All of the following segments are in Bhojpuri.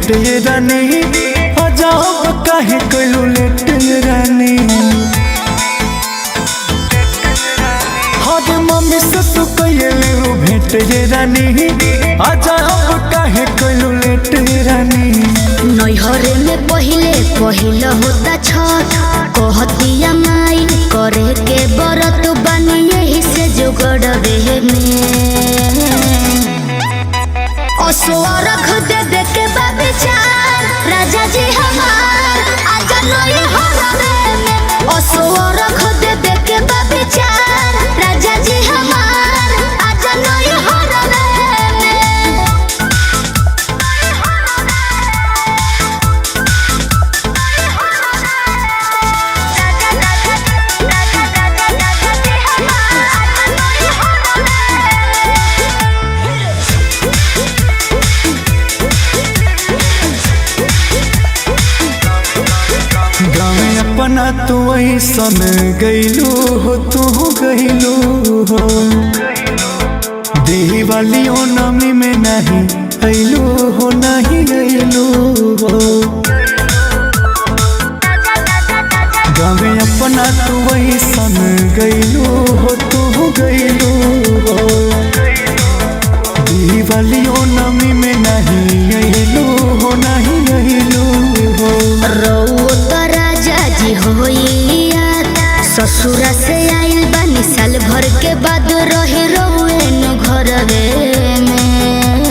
भेंट ये रानी अजाब काहे कइलू लेट रानी। हर मम्मी से तू कइले रू भेंट ये रानी अजाब काहे कइलू लेट रानी। नैहरे में पहिले होता छठ कहतिया माई करे के बरत बानी यही से जुगड़ रहे में असुरख दे दे के बाबीचार राजा जी हमार आजा नई हरवे में असुरख दे दे के बाबीचार राजा जी हमार आजा नई हरवे में। अपना तू ऐसन गइलू हो तू गइलू हो दिवाली नमी में नहीं अइलू हो नहीं अइलू हो। गाँव अपना तू ऐसन गइलू हो तू गइलू हो दिवाली नमी में नहीं अइलू हो नहीं अइलू हो। ससुरा से आइल बानी साल भर के बाद रहे रहुए घरवे में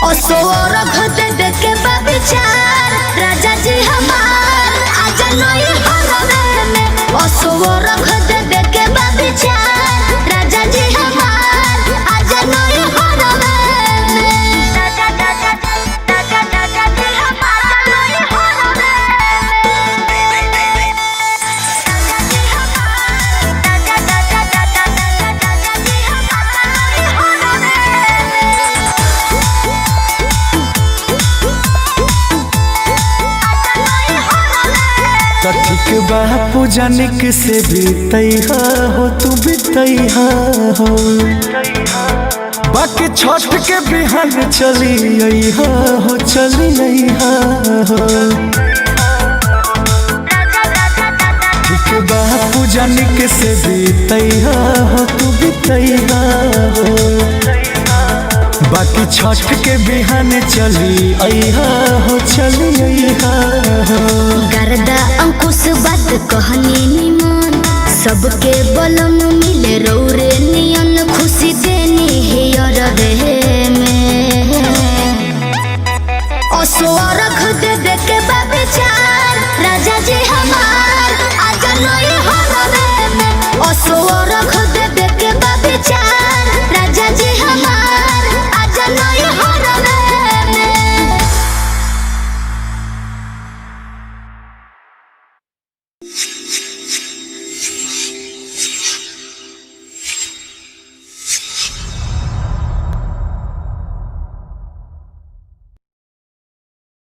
असुरख दे दे के बाबीचार राजा जी हमार आजा नई हरवे में असुरख दे दे के बाबीचार राजा जी हमार आजा नई हरवे में। ठीक बापू जानिक से बीतैहा हो तू बीतैहा हो बाकी छठ के बिहान चली अइहा हो चली अइहा हो। ठीक बापू जानिक से बीतैहा हो तू बीतैहा हो बाकी छठ के बिहान चली अइहा हो चली अइहा हो। गर्दा अंकुश बात कहनी निमन सबके बलम मिले रौरे नियन खुशी देनी है अरवे में असुरख दे दे के बाबीचार राजा जी हमार आजा नई हरवे में असुरख दे दे के बाबीचार राजा जी हमार आजा नई हरवे में।